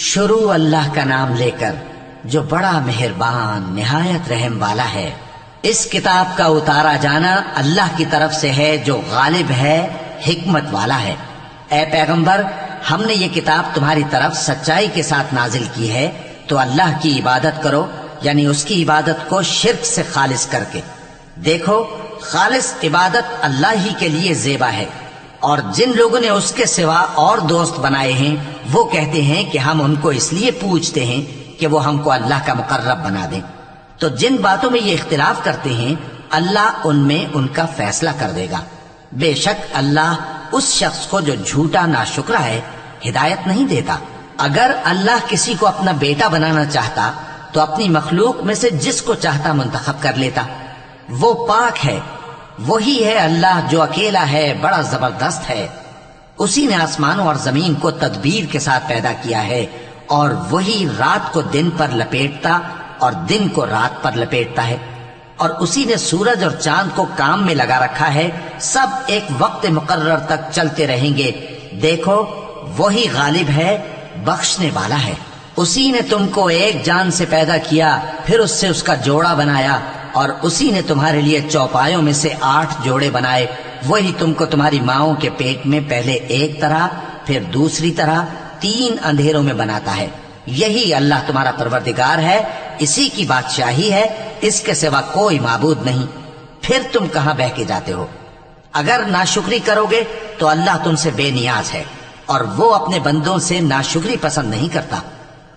شروع اللہ کا نام لے کر جو بڑا مہربان نہایت رحم والا ہے۔ اس کتاب کا اتارا جانا اللہ کی طرف سے ہے جو غالب ہے، حکمت والا ہے۔ اے پیغمبر، ہم نے یہ کتاب تمہاری طرف سچائی کے ساتھ نازل کی ہے، تو اللہ کی عبادت کرو، یعنی اس کی عبادت کو شرک سے خالص کر کے۔ دیکھو، خالص عبادت اللہ ہی کے لیے زیبا ہے، اور جن لوگوں نے اس کے سوا اور دوست بنائے ہیں وہ کہتے ہیں کہ ہم ان کو اس لیے پوجتے ہیں کہ وہ ہم کو اللہ کا مقرب بنا دیں۔ تو جن باتوں میں یہ اختلاف کرتے ہیں اللہ ان میں ان کا فیصلہ کر دے گا۔ بے شک اللہ اس شخص کو جو جھوٹا ناشکرا ہے ہدایت نہیں دیتا۔ اگر اللہ کسی کو اپنا بیٹا بنانا چاہتا تو اپنی مخلوق میں سے جس کو چاہتا منتخب کر لیتا۔ وہ پاک ہے، وہی ہے اللہ جو اکیلا ہے، بڑا زبردست ہے۔ اسی نے آسمانوں اور زمین کو تدبیر کے ساتھ پیدا کیا ہے، اور وہی رات کو دن پر لپیٹتا اور دن کو رات پر لپیٹتا ہے، اور اسی نے سورج اور چاند کو کام میں لگا رکھا ہے، سب ایک وقت مقرر تک چلتے رہیں گے۔ دیکھو، وہی غالب ہے، بخشنے والا ہے۔ اسی نے تم کو ایک جان سے پیدا کیا، پھر اس سے اس کا جوڑا بنایا، اور اسی نے تمہارے لیے چوپایوں میں سے 8 جوڑے بنائے۔ وہی تم کو تمہاری ماؤں کے پیٹ میں پہلے ایک طرح، پھر دوسری طرح 3 اندھیروں میں بناتا ہے۔ یہی اللہ تمہارا پروردگار ہے، اسی کی بادشاہی ہے، اس کے سوا کوئی معبود نہیں۔ پھر تم کہاں بہہ کے جاتے ہو؟ اگر ناشکری کرو گے تو اللہ تم سے بے نیاز ہے، اور وہ اپنے بندوں سے ناشکری پسند نہیں کرتا،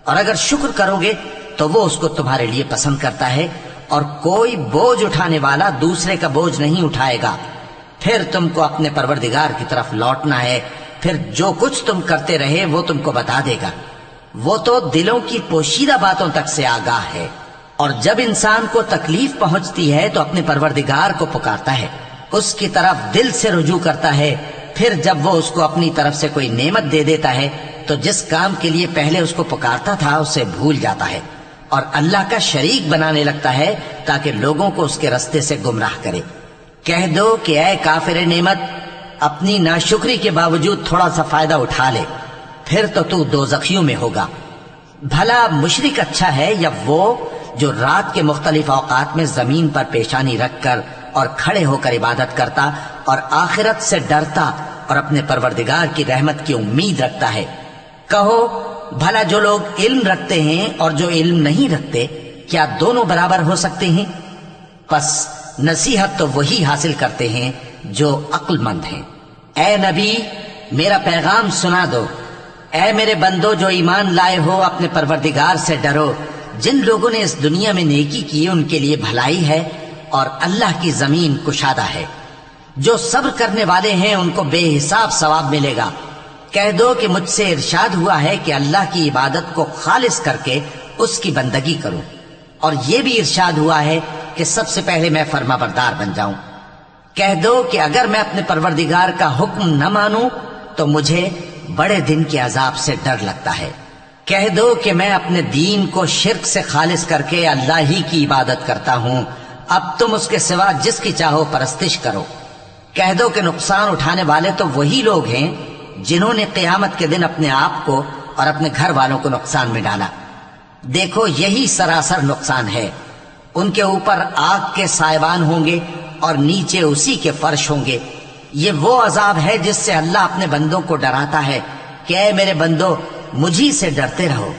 اور اگر شکر کرو گے تو وہ اس کو تمہارے لیے پسند کرتا ہے، اور کوئی بوجھ اٹھانے والا دوسرے کا بوجھ نہیں اٹھائے گا۔ پھر تم کو اپنے پروردگار کی طرف لوٹنا ہے، پھر جو کچھ تم کرتے رہے وہ تم کو بتا دے گا۔ وہ تو دلوں کی پوشیدہ باتوں تک سے آگاہ ہے، اور جب انسان کو تکلیف پہنچتی ہے تو اپنے پروردگار کو پکارتا ہے، اس کی طرف دل سے رجوع کرتا ہے۔ پھر جب وہ اس کو اپنی طرف سے کوئی نعمت دے دیتا ہے تو جس کام کے لیے پہلے اس کو پکارتا تھا اسے بھول جاتا ہے، اور اللہ کا شریک بنانے لگتا ہے تاکہ لوگوں کو اس کے رستے سے گمراہ کرے۔ کہہ دو کہ اے کافر نعمت، اپنی ناشکری کے باوجود تھوڑا سا فائدہ اٹھا لے، پھر تو دوزخیوں میں ہوگا۔ بھلا مشرک اچھا ہے یا وہ جو رات کے مختلف اوقات میں زمین پر پیشانی رکھ کر اور کھڑے ہو کر عبادت کرتا اور آخرت سے ڈرتا اور اپنے پروردگار کی رحمت کی امید رکھتا ہے۔ کہو، بھلا جو لوگ علم رکھتے ہیں اور جو علم نہیں رکھتے، کیا دونوں برابر ہو سکتے ہیں؟ پس نصیحت تو وہی حاصل کرتے ہیں جو عقل مند ہیں۔ اے نبی، میرا پیغام سنا دو۔ اے میرے بندو جو ایمان لائے ہو، اپنے پروردگار سے ڈرو۔ جن لوگوں نے اس دنیا میں نیکی کی ان کے لیے بھلائی ہے، اور اللہ کی زمین کشادہ ہے۔ جو صبر کرنے والے ہیں ان کو بے حساب ثواب ملے گا۔ کہہ دو کہ مجھ سے ارشاد ہوا ہے کہ اللہ کی عبادت کو خالص کر کے اس کی بندگی کروں، اور یہ بھی ارشاد ہوا ہے کہ سب سے پہلے میں فرما بردار بن جاؤں۔ کہہ دو کہ اگر میں اپنے پروردگار کا حکم نہ مانوں تو مجھے بڑے دن کے عذاب سے ڈر لگتا ہے۔ کہہ دو کہ میں اپنے دین کو شرک سے خالص کر کے اللہ ہی کی عبادت کرتا ہوں، اب تم اس کے سوا جس کی چاہو پرستش کرو۔ کہہ دو کہ نقصان اٹھانے والے تو وہی لوگ ہیں جنہوں نے قیامت کے دن اپنے آپ کو اور اپنے گھر والوں کو نقصان میں ڈالا۔ دیکھو، یہی سراسر نقصان ہے۔ ان کے اوپر آگ کے سائبان ہوں گے اور نیچے اسی کے فرش ہوں گے۔ یہ وہ عذاب ہے جس سے اللہ اپنے بندوں کو ڈراتا ہے کہ اے میرے بندو، مجھی سے ڈرتے رہو۔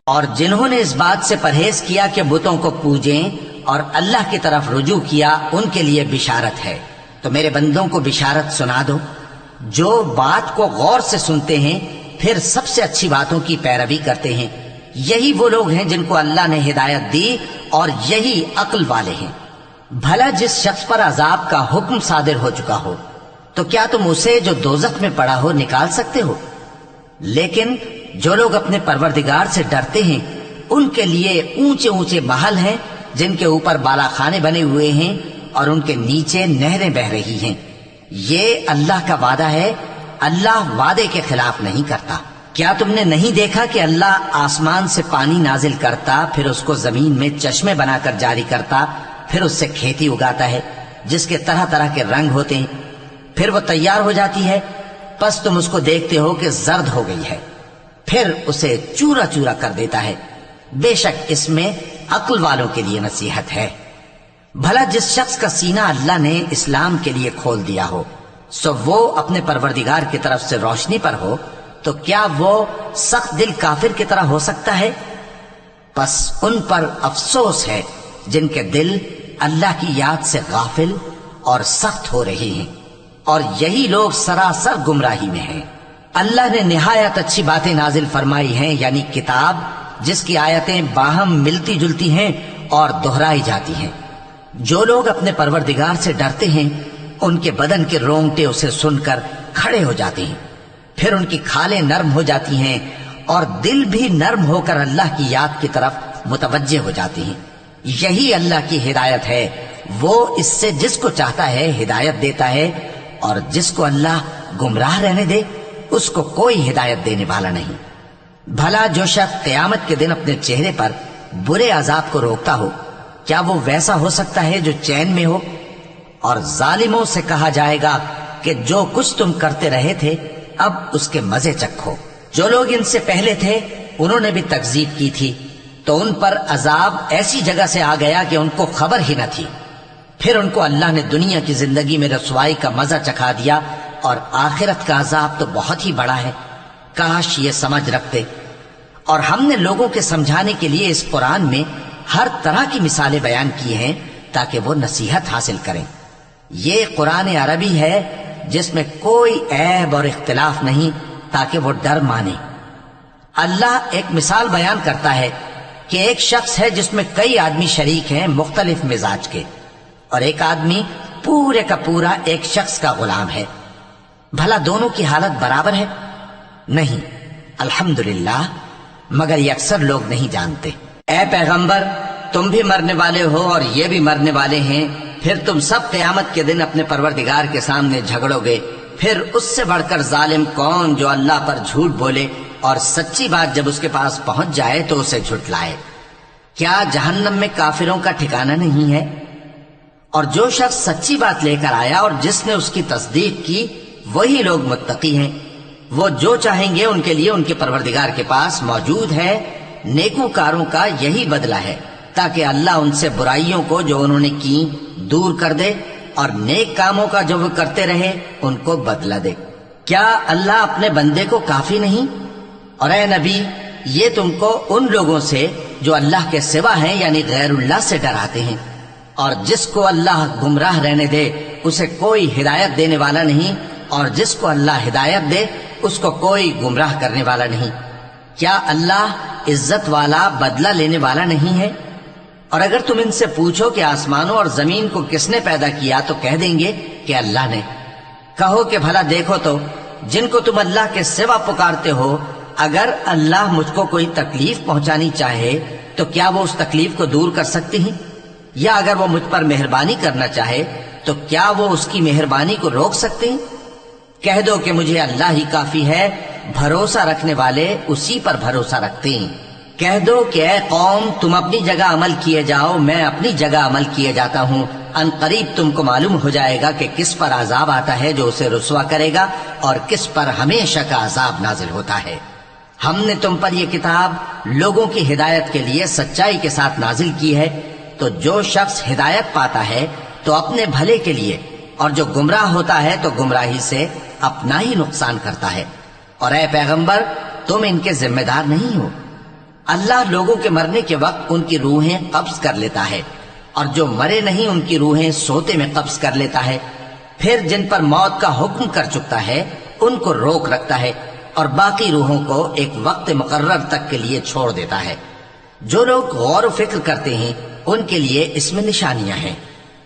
اور جنہوں نے اس بات سے پرہیز کیا کہ بتوں کو پوجیں اور اللہ کی طرف رجوع کیا، ان کے لیے بشارت ہے۔ تو میرے بندوں کو بشارت سنا دو، جو بات کو غور سے سنتے ہیں پھر سب سے اچھی باتوں کی پیروی کرتے ہیں۔ یہی وہ لوگ ہیں جن کو اللہ نے ہدایت دی، اور یہی عقل والے ہیں۔ بھلا جس شخص پر عذاب کا حکم صادر ہو چکا ہو، تو کیا تم اسے جو دوزخ میں پڑا ہو نکال سکتے ہو؟ لیکن جو لوگ اپنے پروردگار سے ڈرتے ہیں ان کے لیے اونچے اونچے محل ہیں جن کے اوپر بالا خانے بنے ہوئے ہیں اور ان کے نیچے نہریں بہ رہی ہیں۔ یہ اللہ کا وعدہ ہے، اللہ وعدے کے خلاف نہیں کرتا۔ کیا تم نے نہیں دیکھا کہ اللہ آسمان سے پانی نازل کرتا، پھر اس کو زمین میں چشمے بنا کر جاری کرتا، پھر اس سے کھیتی اگاتا ہے جس کے طرح طرح کے رنگ ہوتے ہیں، پھر وہ تیار ہو جاتی ہے، پس تم اس کو دیکھتے ہو کہ زرد ہو گئی ہے، پھر اسے چورا چورا کر دیتا ہے۔ بے شک اس میں عقل والوں کے لیے نصیحت ہے۔ بھلا جس شخص کا سینہ اللہ نے اسلام کے لیے کھول دیا ہو، سو وہ اپنے پروردگار کی طرف سے روشنی پر ہو، تو کیا وہ سخت دل کافر کی طرح ہو سکتا ہے؟ پس ان پر افسوس ہے جن کے دل اللہ کی یاد سے غافل اور سخت ہو رہی ہیں، اور یہی لوگ سراسر گمراہی میں ہیں۔ اللہ نے نہایت اچھی باتیں نازل فرمائی ہیں، یعنی کتاب جس کی آیتیں باہم ملتی جلتی ہیں اور دہرائی جاتی ہیں۔ جو لوگ اپنے پروردگار سے ڈرتے ہیں ان کے بدن کے رونگٹے اسے سن کر کھڑے ہو جاتے ہیں، پھر ان کی کھالیں نرم ہو جاتی ہیں اور دل بھی نرم ہو کر اللہ کی یاد کی طرف متوجہ ہو جاتے ہیں۔ یہی اللہ کی ہدایت ہے، وہ اس سے جس کو چاہتا ہے ہدایت دیتا ہے، اور جس کو اللہ گمراہ رہنے دے اس کو کوئی ہدایت دینے والا نہیں۔ بھلا جو شخص قیامت کے دن اپنے چہرے پر برے عذاب کو روکتا ہو، کیا وہ ویسا ہو سکتا ہے جو چین میں ہو؟ اور ظالموں سے کہا جائے گا کہ جو کچھ تم کرتے رہے تھے اب اس کے مزے چکھو۔ جو لوگ ان سے پہلے تھے انہوں نے بھی تکذیب کی تھی، تو ان پر عذاب ایسی جگہ سے آ گیا کہ ان کو خبر ہی نہ تھی۔ پھر ان کو اللہ نے دنیا کی زندگی میں رسوائی کا مزہ چکھا دیا، اور آخرت کا عذاب تو بہت ہی بڑا ہے۔ کاش یہ سمجھ رکھتے۔ اور ہم نے لوگوں کے سمجھانے کے لیے اس قرآن میں ہر طرح کی مثالیں بیان کی ہیں تاکہ وہ نصیحت حاصل کریں۔ یہ قرآن عربی ہے جس میں کوئی عیب اور اختلاف نہیں، تاکہ وہ ڈر مانے۔ اللہ ایک مثال بیان کرتا ہے کہ ایک شخص ہے جس میں کئی آدمی شریک ہیں مختلف مزاج کے، اور ایک آدمی پورے کا پورا ایک شخص کا غلام ہے۔ بھلا دونوں کی حالت برابر ہے؟ نہیں، الحمدللہ، مگر یہ اکثر لوگ نہیں جانتے۔ اے پیغمبر، تم بھی مرنے والے ہو اور یہ بھی مرنے والے ہیں، پھر تم سب قیامت کے دن اپنے پروردگار کے سامنے جھگڑو گے۔ پھر اس سے بڑھ کر ظالم کون جو اللہ پر جھوٹ بولے اور سچی بات جب اس کے پاس پہنچ جائے تو اسے جھٹلائے۔ کیا جہنم میں کافروں کا ٹھکانہ نہیں ہے؟ اور جو شخص سچی بات لے کر آیا اور جس نے اس کی تصدیق کی وہی لوگ متقی ہیں۔ وہ جو چاہیں گے ان کے لیے ان کے پروردگار کے پاس موجود ہے۔ نیکوکاروں کا یہی بدلہ ہے، تاکہ اللہ ان سے برائیوں کو جو انہوں نے کی دور کر دے، اور نیک کاموں کا جو وہ کرتے رہے ان کو بدلہ دے۔ کیا اللہ اپنے بندے کو کافی نہیں؟ اور اے نبی، یہ تم کو ان لوگوں سے جو اللہ کے سوا ہیں یعنی غیر اللہ سے ڈراتے ہیں، اور جس کو اللہ گمراہ رہنے دے اسے کوئی ہدایت دینے والا نہیں، اور جس کو اللہ ہدایت دے اس کو کوئی گمراہ کرنے والا نہیں۔ کیا اللہ عزت والا بدلہ لینے والا نہیں ہے؟ اور اگر تم ان سے پوچھو کہ آسمانوں اور زمین کو کس نے پیدا کیا تو کہہ دیں گے کہ اللہ نے۔ کہو کہ بھلا دیکھو تو جن کو تم اللہ کے سوا پکارتے ہو، اگر اللہ مجھ کو کوئی تکلیف پہنچانی چاہے تو کیا وہ اس تکلیف کو دور کر سکتے ہیں؟ یا اگر وہ مجھ پر مہربانی کرنا چاہے تو کیا وہ اس کی مہربانی کو روک سکتے ہیں؟ کہہ دو کہ مجھے اللہ ہی کافی ہے، بھروسہ رکھنے والے اسی پر بھروسہ رکھتے ہیں۔ کہہ دو کہ اے قوم، تم اپنی جگہ عمل کیے جاؤ، میں اپنی جگہ عمل کیے جاتا ہوں۔ ان قریب تم کو معلوم ہو جائے گا کہ کس پر عذاب آتا ہے جو اسے رسوا کرے گا، اور کس پر ہمیشہ کا عذاب نازل ہوتا ہے۔ ہم نے تم پر یہ کتاب لوگوں کی ہدایت کے لیے سچائی کے ساتھ نازل کی ہے، تو جو شخص ہدایت پاتا ہے تو اپنے بھلے کے لیے، اور جو گمراہ ہوتا ہے تو گمراہی سے اپنا ہی نقصان کرتا ہے۔ اور اے پیغمبر، تم ان کے ذمہ دار نہیں ہو۔ اللہ لوگوں کے مرنے کے وقت ان کی روحیں قبض کر لیتا ہے، اور جو مرے نہیں ان کی روحیں سوتے میں قبض کر لیتا ہے۔ پھر جن پر موت کا حکم کر چکتا ہے ان کو روک رکھتا ہے، اور باقی روحوں کو ایک وقت مقرر تک کے لیے چھوڑ دیتا ہے۔ جو لوگ غور و فکر کرتے ہیں ان کے لیے اس میں نشانیاں ہیں۔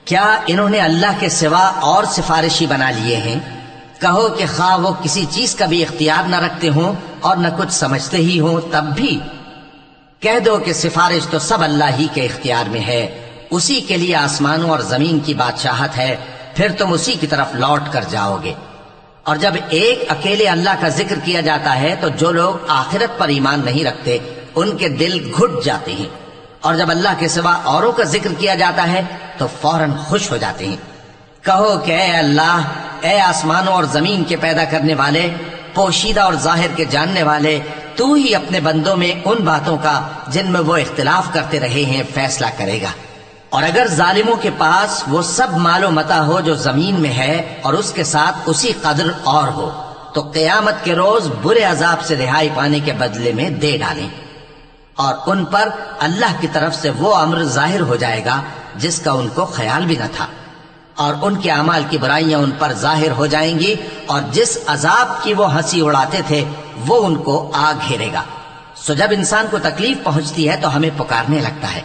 کیا انہوں نے اللہ کے سوا اور سفارشی بنا لیے ہیں؟ کہو کہ خواہ وہ کسی چیز کا بھی اختیار نہ رکھتے ہوں اور نہ کچھ سمجھتے ہی ہوں تب بھی کہہ دو کہ سفارش تو سب اللہ ہی کے اختیار میں ہے، اسی کے لیے آسمانوں اور زمین کی بادشاہت ہے، پھر تم اسی کی طرف لوٹ کر جاؤ گے۔ اور جب ایک اکیلے اللہ کا ذکر کیا جاتا ہے تو جو لوگ آخرت پر ایمان نہیں رکھتے ان کے دل گھٹ جاتے ہیں، اور جب اللہ کے سوا اوروں کا ذکر کیا جاتا ہے تو فوراً خوش ہو جاتے ہیں۔ کہو کہ اے اللہ، اے آسمانوں اور زمین کے پیدا کرنے والے، پوشیدہ اور ظاہر کے جاننے والے، تو ہی اپنے بندوں میں ان باتوں کا جن میں وہ اختلاف کرتے رہے ہیں فیصلہ کرے گا۔ اور اگر ظالموں کے پاس وہ سب مال و متاع ہو جو زمین میں ہے اور اس کے ساتھ اسی قدر اور ہو تو قیامت کے روز برے عذاب سے رہائی پانے کے بدلے میں دے ڈالیں، اور ان پر اللہ کی طرف سے وہ امر ظاہر ہو جائے گا جس کا ان کو خیال بھی نہ تھا، اور ان کے اعمال کی برائیاں ان پر ظاہر ہو جائیں گی، اور جس عذاب کی وہ ہنسی اڑاتے تھے وہ ان کو آ گھیرے گا۔ سو جب انسان کو تکلیف پہنچتی ہے تو ہمیں پکارنے لگتا ہے،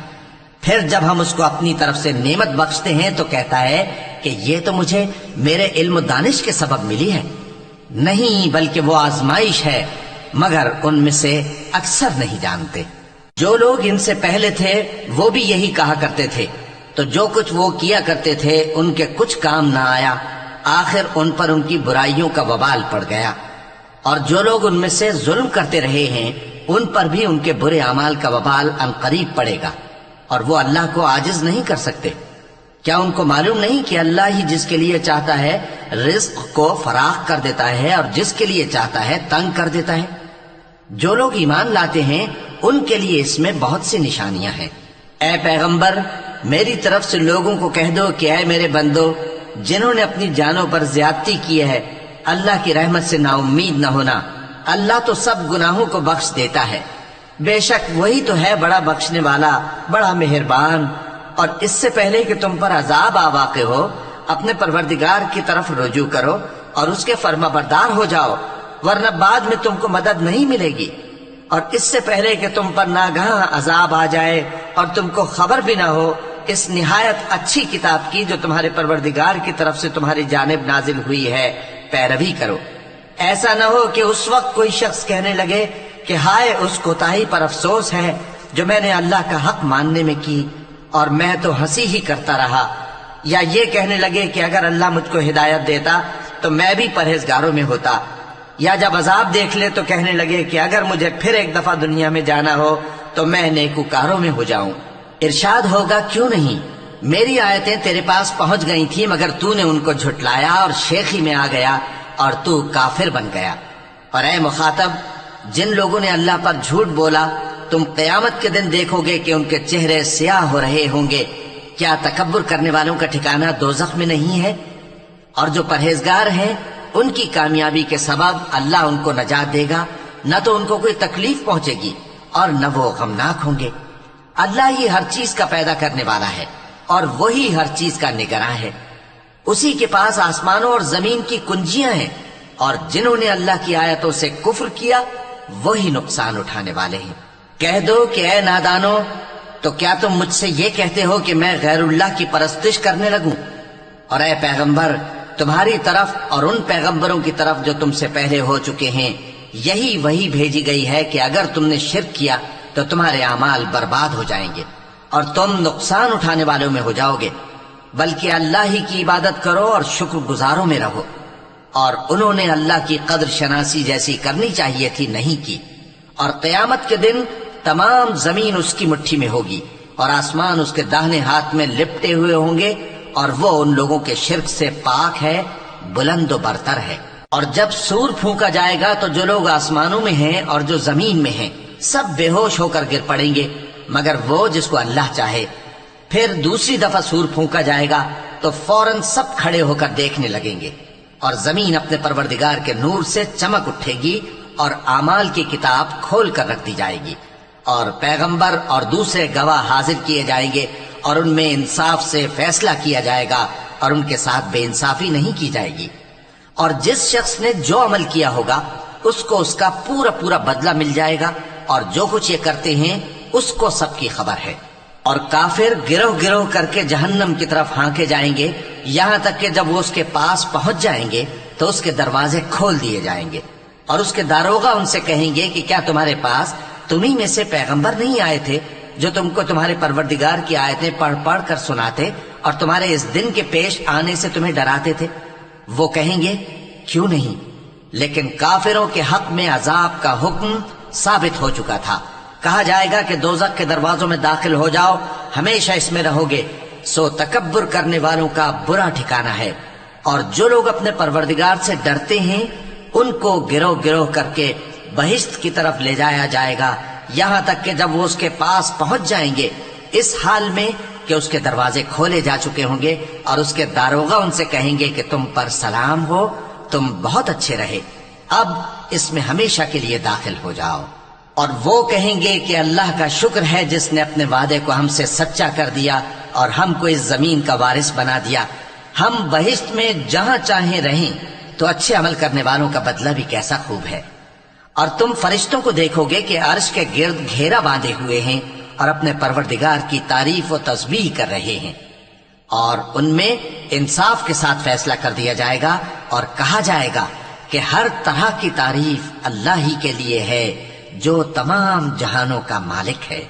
پھر جب ہم اس کو اپنی طرف سے نعمت بخشتے ہیں تو کہتا ہے کہ یہ تو مجھے میرے علم و دانش کے سبب ملی ہے۔ نہیں، بلکہ وہ آزمائش ہے، مگر ان میں سے اکثر نہیں جانتے۔ جو لوگ ان سے پہلے تھے وہ بھی یہی کہا کرتے تھے، تو جو کچھ وہ کیا کرتے تھے ان کے کچھ کام نہ آیا، آخر ان پر ان کی برائیوں کا وبال پڑ گیا۔ اور جو لوگ ان میں سے ظلم کرتے رہے ہیں ان پر بھی ان کے برے اعمال کا وبال عنقریب پڑے گا، اور وہ اللہ کو عاجز نہیں کر سکتے۔ کیا ان کو معلوم نہیں کہ اللہ ہی جس کے لیے چاہتا ہے رزق کو فراخ کر دیتا ہے اور جس کے لیے چاہتا ہے تنگ کر دیتا ہے؟ جو لوگ ایمان لاتے ہیں ان کے لیے اس میں بہت سی نشانیاں ہیں۔ اے پیغمبر، میری طرف سے لوگوں کو کہہ دو کہ اے میرے بندو، جنہوں نے اپنی جانوں پر زیادتی کی ہے، اللہ کی رحمت سے نا امید نہ ہونا۔ اللہ تو سب گناہوں کو بخش دیتا ہے، بے شک وہی تو ہے بڑا بخشنے والا، بڑا مہربان۔ اور اس سے پہلے کہ تم پر عذاب آ واقع ہو، اپنے پروردگار کی طرف رجوع کرو اور اس کے فرما بردار ہو جاؤ، ورنہ بعد میں تم کو مدد نہیں ملے گی۔ اور اس سے پہلے کہ تم پر ناگہاں عذاب آ جائے اور تم کو خبر بھی نہ ہو، اس نہایت اچھی کتاب کی جو تمہارے پروردگار کی طرف سے تمہاری جانب نازل ہوئی ہے پیروی کرو۔ ایسا نہ ہو کہ اس وقت کوئی شخص کہنے لگے کہ ہائے اس کوتاہی پر افسوس ہے جو میں نے اللہ کا حق ماننے میں کی، اور میں تو ہنسی ہی کرتا رہا، یا یہ کہنے لگے کہ اگر اللہ مجھ کو ہدایت دیتا تو میں بھی پرہیزگاروں میں ہوتا، یا جب عذاب دیکھ لے تو کہنے لگے کہ اگر مجھے پھر ایک دفعہ دنیا میں جانا ہو تو میں نیکوکاروں میں ہو جاؤں۔ ارشاد ہوگا کیوں نہیں، میری آیتیں تیرے پاس پہنچ گئی تھی مگر تو نے ان کو جھٹلایا اور شیخی میں آ گیا اور تو کافر بن گیا۔ اور اے مخاطب، جن لوگوں نے اللہ پر جھوٹ بولا تم قیامت کے دن دیکھو گے کہ ان کے چہرے سیاہ ہو رہے ہوں گے۔ کیا تکبر کرنے والوں کا ٹھکانہ دوزخ میں نہیں ہے؟ اور جو پرہیزگار ہیں ان کی کامیابی کے سبب اللہ ان کو نجات دے گا، نہ تو ان کو کوئی تکلیف پہنچے گی اور نہ وہ غمناک ہوں گے۔ اللہ ہی ہر چیز کا پیدا کرنے والا ہے اور وہی ہر چیز کا نگراں ہے۔ اسی کے پاس آسمانوں اور زمین کی کنجیاں ہیں، اور جنہوں نے اللہ کی آیتوں سے کفر کیا وہی نقصان اٹھانے والے ہیں۔ کہہ دو کہ اے نادانو، تو کیا تم مجھ سے یہ کہتے ہو کہ میں غیر اللہ کی پرستش کرنے لگوں؟ اور اے پیغمبر، تمہاری طرف اور ان پیغمبروں کی طرف جو تم سے پہلے ہو چکے ہیں یہی وہی بھیجی گئی ہے کہ اگر تم نے شرک کیا تو تمہارے اعمال برباد ہو جائیں گے اور تم نقصان اٹھانے والوں میں ہو جاؤ گے، بلکہ اللہ ہی کی عبادت کرو اور شکر گزاروں میں رہو۔ اور انہوں نے اللہ کی قدر شناسی جیسی کرنی چاہیے تھی نہیں کی۔ اور قیامت کے دن تمام زمین اس کی مٹھی میں ہوگی اور آسمان اس کے داہنے ہاتھ میں لپٹے ہوئے ہوں گے، اور وہ ان لوگوں کے شرک سے پاک ہے، بلند و برتر ہے۔ اور جب سور پھونکا جائے گا تو جو لوگ آسمانوں میں ہیں اور جو زمین میں ہیں سب بے ہوش ہو کر گر پڑیں گے مگر وہ جس کو اللہ چاہے۔ پھر دوسری دفعہ سور پھونکا جائے گا تو فوراً سب کھڑے ہو کر دیکھنے لگیں گے، اور زمین اپنے پروردگار کے نور سے چمک اٹھے گی اور اعمال کی کتاب کھول کر رکھ دی جائے گی، اور پیغمبر اور دوسرے گواہ حاضر کیے جائیں گے، اور ان میں انصاف سے فیصلہ کیا جائے گا اور ان کے ساتھ بے انصافی نہیں کی جائے گی۔ اور جس شخص نے جو عمل کیا ہوگا اس کو اس کا پورا پورا بدلہ مل جائے گا، اور جو کچھ یہ کرتے ہیں اس کو سب کی خبر ہے۔ اور کافر گروہ گروہ کر کے جہنم کی طرف ہانکے جائیں گے، یہاں تک کہ جب وہ اس کے پاس پہنچ جائیں گے تو اس کے دروازے کھول دیے جائیں گے، اور اس کے داروغہ ان سے کہیں گے کہ کیا تمہارے پاس تمہیں میں سے پیغمبر نہیں آئے تھے جو تم کو تمہارے پروردگار کی آیتیں پڑھ پڑھ کر سناتے اور تمہارے اس دن کے پیش آنے سے تمہیں ڈراتے تھے؟ وہ کہیں گے کیوں نہیں، لیکن کافروں کے حق میں عذاب کا حکم ثابت ہو چکا تھا۔ کہا جائے گا کہ دوزخ کے دروازوں میں داخل ہو جاؤ، ہمیشہ اس میں رہو گے، سو تکبر کرنے والوں کا برا ٹھکانہ ہے۔ اور جو لوگ اپنے پروردگار سے ڈرتے ہیں ان کو گروہ گروہ کر کے بہشت کی طرف لے جایا جائے گا، یہاں تک کہ جب وہ اس کے پاس پہنچ جائیں گے، اس حال میں کہ اس کے دروازے کھولے جا چکے ہوں گے، اور اس کے داروغہ ان سے کہیں گے کہ تم پر سلام ہو، تم بہت اچھے رہے، اب اس میں ہمیشہ کے لیے داخل ہو جاؤ۔ اور وہ کہیں گے کہ اللہ کا شکر ہے جس نے اپنے وعدے کو ہم سے سچا کر دیا اور ہم کو اس زمین کا وارث بنا دیا، ہم بہشت میں جہاں چاہیں رہیں، تو اچھے عمل کرنے والوں کا بدلہ بھی کیسا خوب ہے۔ اور تم فرشتوں کو دیکھو گے کہ عرش کے گرد گھیرا باندھے ہوئے ہیں اور اپنے پروردگار کی تعریف و تسبیح کر رہے ہیں، اور ان میں انصاف کے ساتھ فیصلہ کر دیا جائے گا اور کہا جائے گا کہ ہر طرح کی تعریف اللہ ہی کے لیے ہے جو تمام جہانوں کا مالک ہے۔